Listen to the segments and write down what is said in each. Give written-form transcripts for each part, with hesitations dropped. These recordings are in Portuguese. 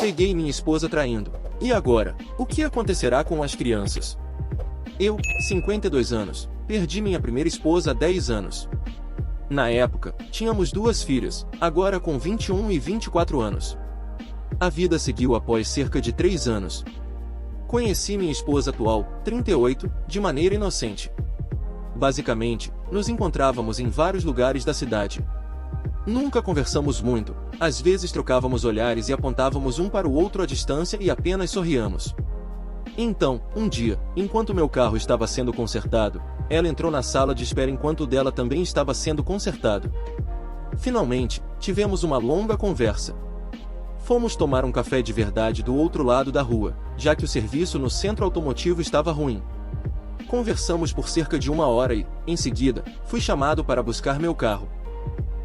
Peguei minha esposa traindo. E agora? O que acontecerá com as crianças? Eu, 52 anos, perdi minha primeira esposa há 10 anos. Na época, tínhamos 2 filhas, agora com 21 e 24 anos. A vida seguiu após cerca de 3 anos. Conheci minha esposa atual, 38, de maneira inocente. Basicamente, nos encontrávamos em vários lugares da cidade. Nunca conversamos muito, às vezes trocávamos olhares e apontávamos um para o outro à distância e apenas sorríamos. Então, um dia, enquanto meu carro estava sendo consertado, ela entrou na sala de espera enquanto o dela também estava sendo consertado. Finalmente, tivemos uma longa conversa. Fomos tomar um café de verdade do outro lado da rua, já que o serviço no centro automotivo estava ruim. Conversamos por cerca de 1 hora e, em seguida, fui chamado para buscar meu carro.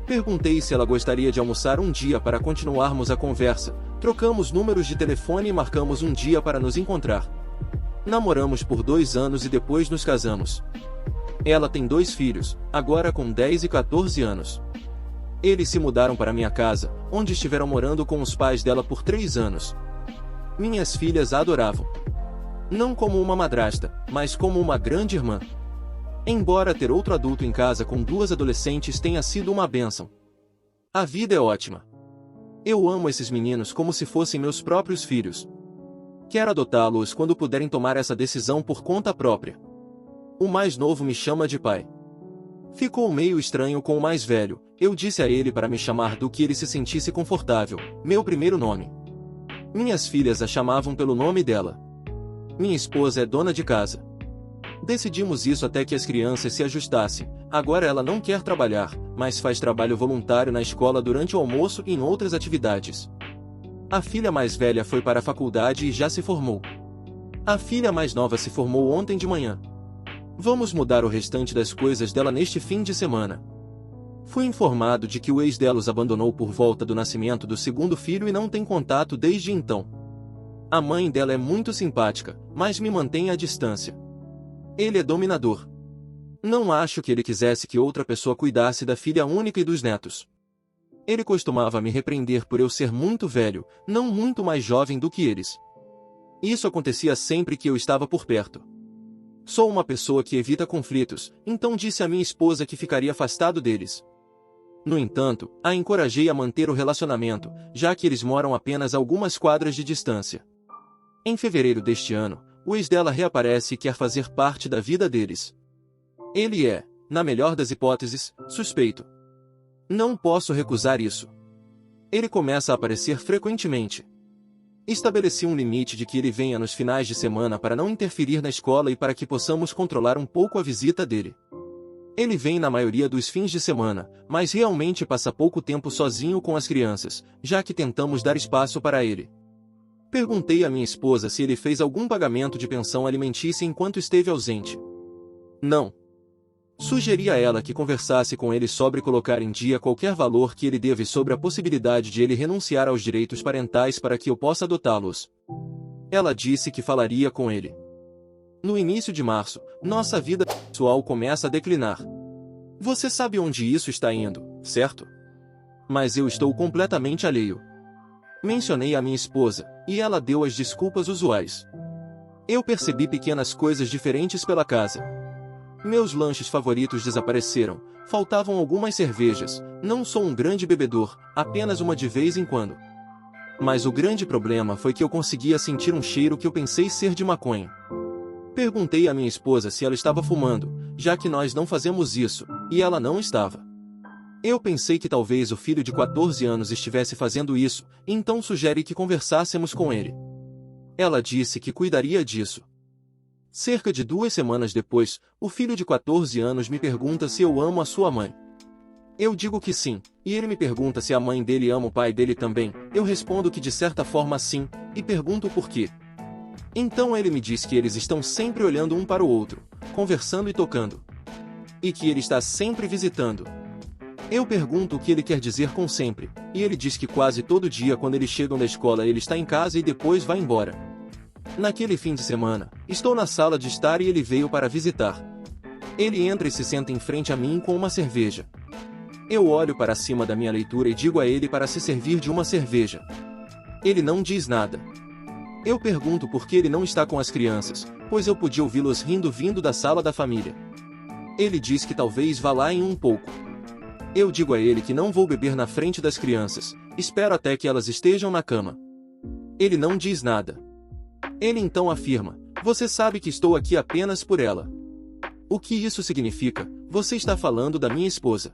Perguntei se ela gostaria de almoçar um dia para continuarmos a conversa, trocamos números de telefone e marcamos um dia para nos encontrar. Namoramos por 2 anos e depois nos casamos. Ela tem 2 filhos, agora com 10 e 14 anos. Eles se mudaram para minha casa, onde estiveram morando com os pais dela por 3 anos. Minhas filhas a adoravam. Não como uma madrasta, mas como uma grande irmã. Embora ter outro adulto em casa com 2 adolescentes tenha sido uma bênção. A vida é ótima. Eu amo esses meninos como se fossem meus próprios filhos. Quero adotá-los quando puderem tomar essa decisão por conta própria. O mais novo me chama de pai. Ficou meio estranho com o mais velho, eu disse a ele para me chamar do que ele se sentisse confortável, meu primeiro nome. Minhas filhas a chamavam pelo nome dela. Minha esposa é dona de casa. Decidimos isso até que as crianças se ajustassem. Agora ela não quer trabalhar, mas faz trabalho voluntário na escola durante o almoço e em outras atividades. A filha mais velha foi para a faculdade e já se formou. A filha mais nova se formou ontem de manhã. Vamos mudar o restante das coisas dela neste fim de semana. Fui informado de que o ex dela os abandonou por volta do nascimento do segundo filho e não tem contato desde então. A mãe dela é muito simpática, mas me mantém à distância. Ele é dominador. Não acho que ele quisesse que outra pessoa cuidasse da filha única e dos netos. Ele costumava me repreender por eu ser muito velho, não muito mais jovem do que eles. Isso acontecia sempre que eu estava por perto. Sou uma pessoa que evita conflitos, então disse à minha esposa que ficaria afastado deles. No entanto, a encorajei a manter o relacionamento, já que eles moram apenas a algumas quadras de distância. Em fevereiro deste ano, o ex dela reaparece e quer fazer parte da vida deles. Ele é, na melhor das hipóteses, suspeito. Não posso recusar isso. Ele começa a aparecer frequentemente. Estabeleci um limite de que ele venha nos finais de semana para não interferir na escola e para que possamos controlar um pouco a visita dele. Ele vem na maioria dos fins de semana, mas realmente passa pouco tempo sozinho com as crianças, já que tentamos dar espaço para ele. Perguntei à minha esposa se ele fez algum pagamento de pensão alimentícia enquanto esteve ausente. Não. Sugeri a ela que conversasse com ele sobre colocar em dia qualquer valor que ele deve sobre a possibilidade de ele renunciar aos direitos parentais para que eu possa adotá-los. Ela disse que falaria com ele. No início de março, nossa vida pessoal começa a declinar. Você sabe onde isso está indo, certo? Mas eu estou completamente alheio. Mencionei a minha esposa, e ela deu as desculpas usuais. Eu percebi pequenas coisas diferentes pela casa. Meus lanches favoritos desapareceram, faltavam algumas cervejas, não sou um grande bebedor, apenas uma de vez em quando. Mas o grande problema foi que eu conseguia sentir um cheiro que eu pensei ser de maconha. Perguntei à minha esposa se ela estava fumando, já que nós não fazemos isso, e ela não estava. Eu pensei que talvez o filho de 14 anos estivesse fazendo isso, então sugeri que conversássemos com ele. Ela disse que cuidaria disso. Cerca de 2 semanas depois, o filho de 14 anos me pergunta se eu amo a sua mãe. Eu digo que sim, e ele me pergunta se a mãe dele ama o pai dele também. Eu respondo que de certa forma sim, e pergunto por quê. Então ele me diz que eles estão sempre olhando um para o outro, conversando e tocando. E que ele está sempre visitando. Eu pergunto o que ele quer dizer com sempre, e ele diz que quase todo dia quando eles chegam da escola ele está em casa e depois vai embora. Naquele fim de semana, estou na sala de estar e ele veio para visitar. Ele entra e se senta em frente a mim com uma cerveja. Eu olho para cima da minha leitura e digo a ele para se servir de uma cerveja. Ele não diz nada. Eu pergunto por que ele não está com as crianças, pois eu podia ouvi-los rindo vindo da sala da família. Ele diz que talvez vá lá em um pouco. Eu digo a ele que não vou beber na frente das crianças, espero até que elas estejam na cama. Ele não diz nada. Ele então afirma: você sabe que estou aqui apenas por ela. O que isso significa? Você está falando da minha esposa.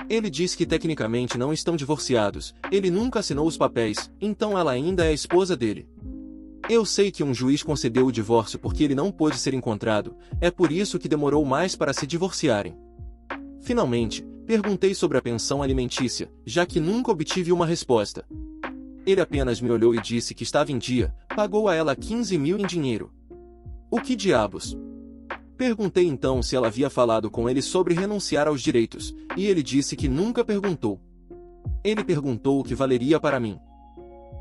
Ele diz que tecnicamente não estão divorciados, ele nunca assinou os papéis, então ela ainda é a esposa dele. Eu sei que um juiz concedeu o divórcio porque ele não pôde ser encontrado, é por isso que demorou mais para se divorciarem. Finalmente, perguntei sobre a pensão alimentícia, já que nunca obtive uma resposta. Ele apenas me olhou e disse que estava em dia, pagou a ela 15 mil em dinheiro. O que diabos? Perguntei então se ela havia falado com ele sobre renunciar aos direitos, e ele disse que nunca perguntou. Ele perguntou o que valeria para mim.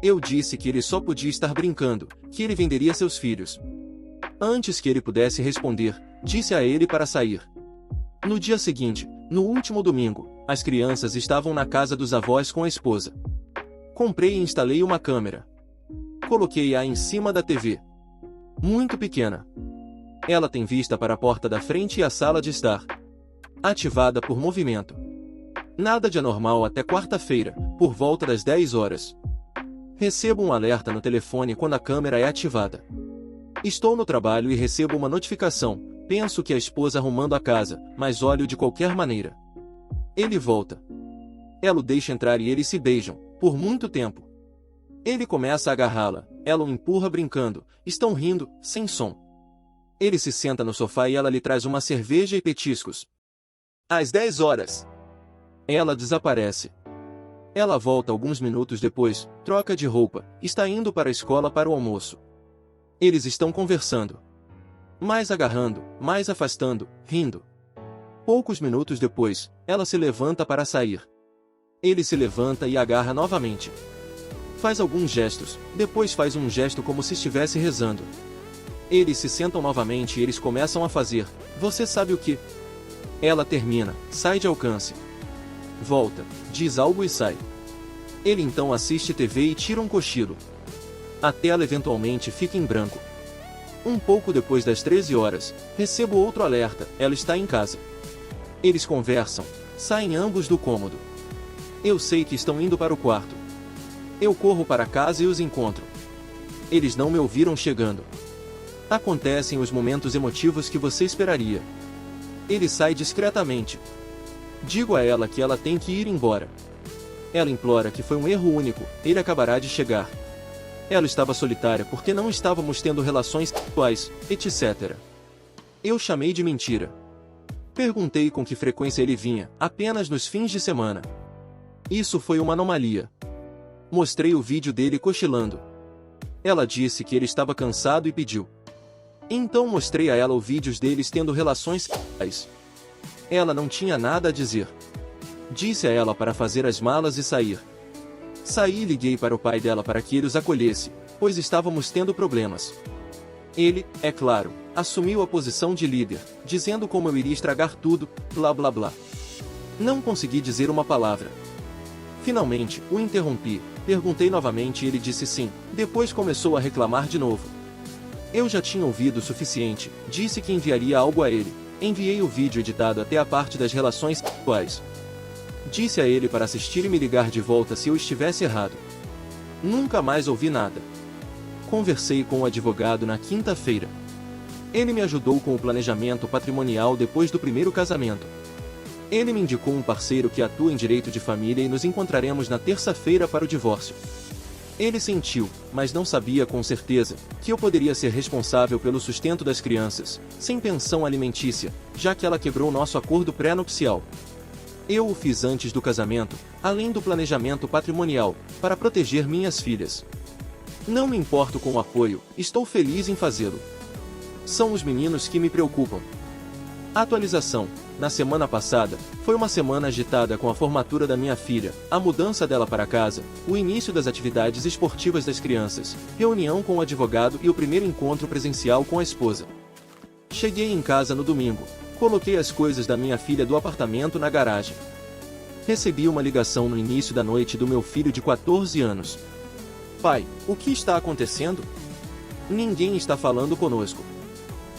Eu disse que ele só podia estar brincando, que ele venderia seus filhos. Antes que ele pudesse responder, disse a ele para sair. No dia seguinte, no último domingo, as crianças estavam na casa dos avós com a esposa. Comprei e instalei uma câmera. Coloquei-a em cima da TV. Muito pequena. Ela tem vista para a porta da frente e a sala de estar. Ativada por movimento. Nada de anormal até quarta-feira, por volta das 10 horas. Recebo um alerta no telefone quando a câmera é ativada. Estou no trabalho e recebo uma notificação. Penso que é a esposa arrumando a casa, mas olho de qualquer maneira. Ele volta. Ela o deixa entrar e eles se beijam, por muito tempo. Ele começa a agarrá-la, ela o empurra brincando, estão rindo, sem som. Ele se senta no sofá e ela lhe traz uma cerveja e petiscos. Às 10 horas. Ela desaparece. Ela volta alguns minutos depois, troca de roupa, está indo para a escola para o almoço. Eles estão conversando. Mais agarrando, mais afastando, rindo. Poucos minutos depois, ela se levanta para sair. Ele se levanta e agarra novamente. Faz alguns gestos, depois faz um gesto como se estivesse rezando. Eles se sentam novamente e eles começam a fazer, você sabe o que? Ela termina, sai de alcance. Volta, diz algo e sai. Ele então assiste TV e tira um cochilo. A tela eventualmente fica em branco. Um pouco depois das 13 horas, recebo outro alerta, ela está em casa. Eles conversam, saem ambos do cômodo. Eu sei que estão indo para o quarto. Eu corro para casa e os encontro. Eles não me ouviram chegando. Acontecem os momentos emotivos que você esperaria. Ele sai discretamente. Digo a ela que ela tem que ir embora. Ela implora que foi um erro único, ele acabará de chegar. Ela estava solitária porque não estávamos tendo relações sexuais, etc. Eu chamei de mentira. Perguntei com que frequência ele vinha, apenas nos fins de semana. Isso foi uma anomalia. Mostrei o vídeo dele cochilando. Ela disse que ele estava cansado e pediu. Então mostrei a ela os vídeos deles tendo relações sexuais. Ela não tinha nada a dizer. Disse a ela para fazer as malas e sair. Saí e liguei para o pai dela para que ele os acolhesse, pois estávamos tendo problemas. Ele, é claro, assumiu a posição de líder, dizendo como eu iria estragar tudo, blá blá blá. Não consegui dizer uma palavra. Finalmente, o interrompi, perguntei novamente e ele disse sim, depois começou a reclamar de novo. Eu já tinha ouvido o suficiente, disse que enviaria algo a ele. Enviei o vídeo editado até a parte das relações sexuais. Disse a ele para assistir e me ligar de volta se eu estivesse errado. Nunca mais ouvi nada. Conversei com o advogado na quinta-feira. Ele me ajudou com o planejamento patrimonial depois do primeiro casamento. Ele me indicou um parceiro que atua em direito de família e nos encontraremos na terça-feira para o divórcio. Ele sentiu, mas não sabia com certeza, que eu poderia ser responsável pelo sustento das crianças, sem pensão alimentícia, já que ela quebrou nosso acordo pré-nupcial. Eu o fiz antes do casamento, além do planejamento patrimonial, para proteger minhas filhas. Não me importo com o apoio, estou feliz em fazê-lo. São os meninos que me preocupam. Atualização. Na semana passada, foi uma semana agitada com a formatura da minha filha, a mudança dela para casa, o início das atividades esportivas das crianças, reunião com o advogado e o primeiro encontro presencial com a esposa. Cheguei em casa no domingo, coloquei as coisas da minha filha do apartamento na garagem. Recebi uma ligação no início da noite do meu filho de 14 anos. Pai, o que está acontecendo? Ninguém está falando conosco.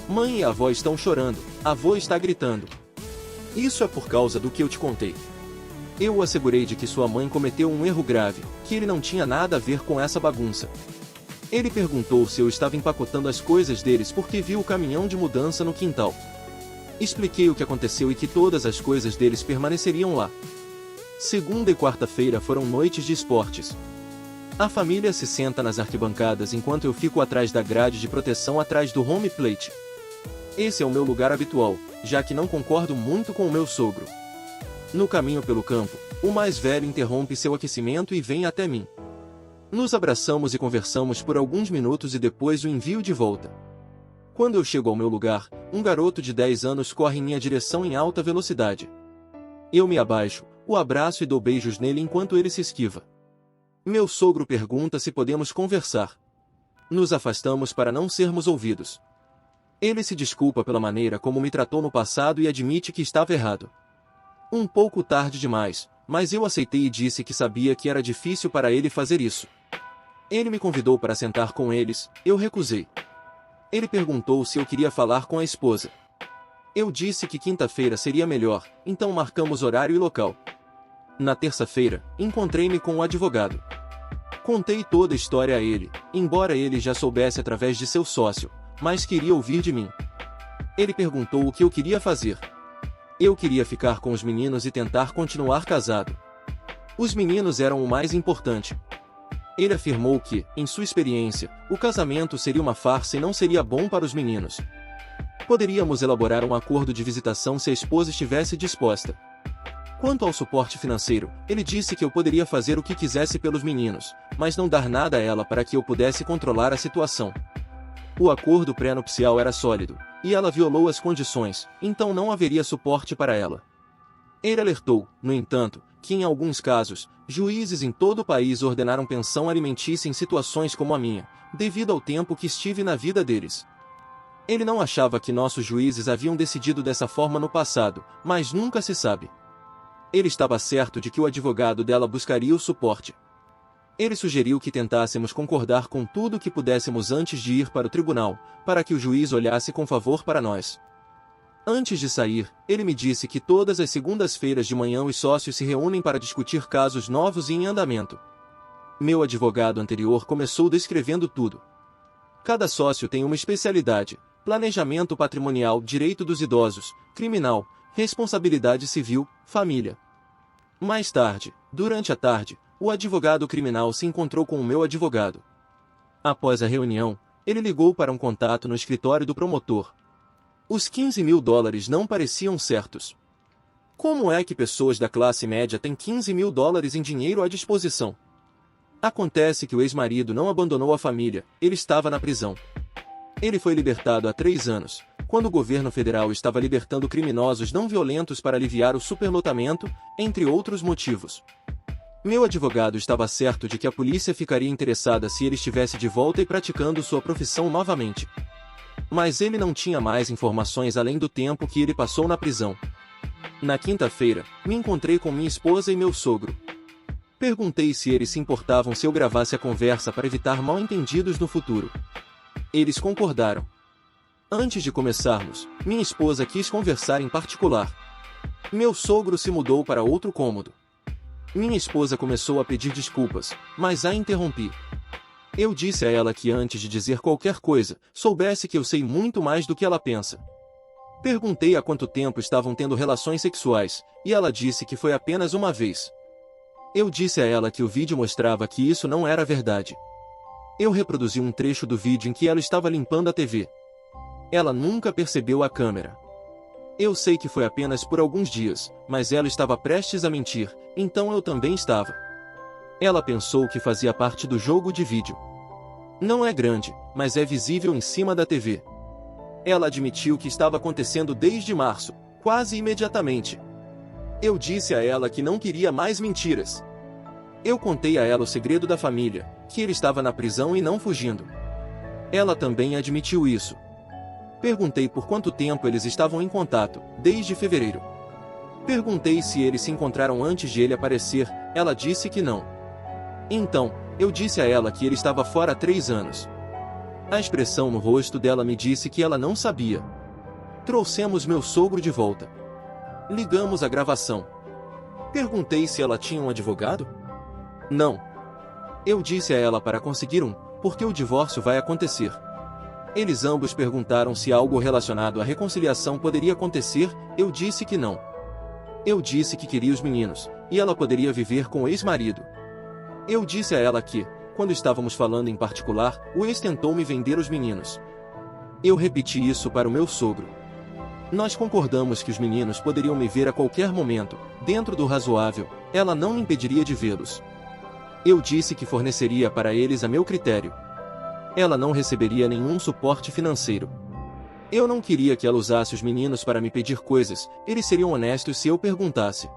Mãe e avó estão chorando, avô está gritando. Isso é por causa do que eu te contei. Eu o assegurei de que sua mãe cometeu um erro grave, que ele não tinha nada a ver com essa bagunça. Ele perguntou se eu estava empacotando as coisas deles porque viu o caminhão de mudança no quintal. Expliquei o que aconteceu e que todas as coisas deles permaneceriam lá. Segunda e quarta-feira foram noites de esportes. A família se senta nas arquibancadas enquanto eu fico atrás da grade de proteção atrás do home plate. Esse é o meu lugar habitual, já que não concordo muito com o meu sogro. No caminho pelo campo, o mais velho interrompe seu aquecimento e vem até mim. Nos abraçamos e conversamos por alguns minutos e depois o envio de volta. Quando eu chego ao meu lugar, um garoto de 10 anos corre em minha direção em alta velocidade. Eu me abaixo, o abraço e dou beijos nele enquanto ele se esquiva. Meu sogro pergunta se podemos conversar. Nos afastamos para não sermos ouvidos. Ele se desculpa pela maneira como me tratou no passado e admite que estava errado. Um pouco tarde demais, mas eu aceitei e disse que sabia que era difícil para ele fazer isso. Ele me convidou para sentar com eles, eu recusei. Ele perguntou se eu queria falar com a esposa. Eu disse que quinta-feira seria melhor, então marcamos horário e local. Na terça-feira, encontrei-me com o advogado. Contei toda a história a ele, embora ele já soubesse através de seu sócio, mas queria ouvir de mim. Ele perguntou o que eu queria fazer. Eu queria ficar com os meninos e tentar continuar casado. Os meninos eram o mais importante. Ele afirmou que, em sua experiência, o casamento seria uma farsa e não seria bom para os meninos. Poderíamos elaborar um acordo de visitação se a esposa estivesse disposta. Quanto ao suporte financeiro, ele disse que eu poderia fazer o que quisesse pelos meninos, mas não dar nada a ela para que eu pudesse controlar a situação. O acordo pré-nupcial era sólido, e ela violou as condições, então não haveria suporte para ela. Ele alertou, no entanto, que em alguns casos, juízes em todo o país ordenaram pensão alimentícia em situações como a minha, devido ao tempo que estive na vida deles. Ele não achava que nossos juízes haviam decidido dessa forma no passado, mas nunca se sabe. Ele estava certo de que o advogado dela buscaria o suporte. Ele sugeriu que tentássemos concordar com tudo o que pudéssemos antes de ir para o tribunal, para que o juiz olhasse com favor para nós. Antes de sair, ele me disse que todas as segundas-feiras de manhã os sócios se reúnem para discutir casos novos e em andamento. Meu advogado anterior começou descrevendo tudo. Cada sócio tem uma especialidade: planejamento patrimonial, direito dos idosos, criminal, responsabilidade civil, família. Mais tarde, durante a tarde, o advogado criminal se encontrou com o meu advogado. Após a reunião, ele ligou para um contato no escritório do promotor. Os $15.000 não pareciam certos. Como é que pessoas da classe média têm $15.000 em dinheiro à disposição? Acontece que o ex-marido não abandonou a família, ele estava na prisão. Ele foi libertado há 3 anos, quando o governo federal estava libertando criminosos não violentos para aliviar o superlotamento, entre outros motivos. Meu advogado estava certo de que a polícia ficaria interessada se ele estivesse de volta e praticando sua profissão novamente. Mas ele não tinha mais informações além do tempo que ele passou na prisão. Na quinta-feira, me encontrei com minha esposa e meu sogro. Perguntei se eles se importavam se eu gravasse a conversa para evitar mal-entendidos no futuro. Eles concordaram. Antes de começarmos, minha esposa quis conversar em particular. Meu sogro se mudou para outro cômodo. Minha esposa começou a pedir desculpas, mas a interrompi. Eu disse a ela que antes de dizer qualquer coisa, soubesse que eu sei muito mais do que ela pensa. Perguntei há quanto tempo estavam tendo relações sexuais, e ela disse que foi apenas uma vez. Eu disse a ela que o vídeo mostrava que isso não era verdade. Eu reproduzi um trecho do vídeo em que ela estava limpando a TV. Ela nunca percebeu a câmera. Eu sei que foi apenas por alguns dias, mas ela estava prestes a mentir, então eu também estava. Ela pensou que fazia parte do jogo de vídeo. Não é grande, mas é visível em cima da TV. Ela admitiu que estava acontecendo desde março, quase imediatamente. Eu disse a ela que não queria mais mentiras. Eu contei a ela o segredo da família, que ele estava na prisão e não fugindo. Ela também admitiu isso. Perguntei por quanto tempo eles estavam em contato, desde fevereiro. Perguntei se eles se encontraram antes de ele aparecer, ela disse que não. Então, Eu disse a ela que ele estava fora há 3 anos. A expressão no rosto dela me disse que ela não sabia. Trouxemos meu sogro de volta. Ligamos a gravação. Perguntei se ela tinha um advogado? Não. Eu disse a ela para conseguir um, porque o divórcio vai acontecer. Eles ambos perguntaram se algo relacionado à reconciliação poderia acontecer, eu disse que não. Eu disse que queria os meninos, e ela poderia viver com o ex-marido. Eu disse a ela que, quando estávamos falando em particular, o ex tentou me vender os meninos. Eu repeti isso para o meu sogro. Nós concordamos que os meninos poderiam me ver a qualquer momento, dentro do razoável, ela não me impediria de vê-los. Eu disse que forneceria para eles a meu critério. Ela não receberia nenhum suporte financeiro. Eu não queria que ela usasse os meninos para me pedir coisas, eles seriam honestos se eu perguntasse.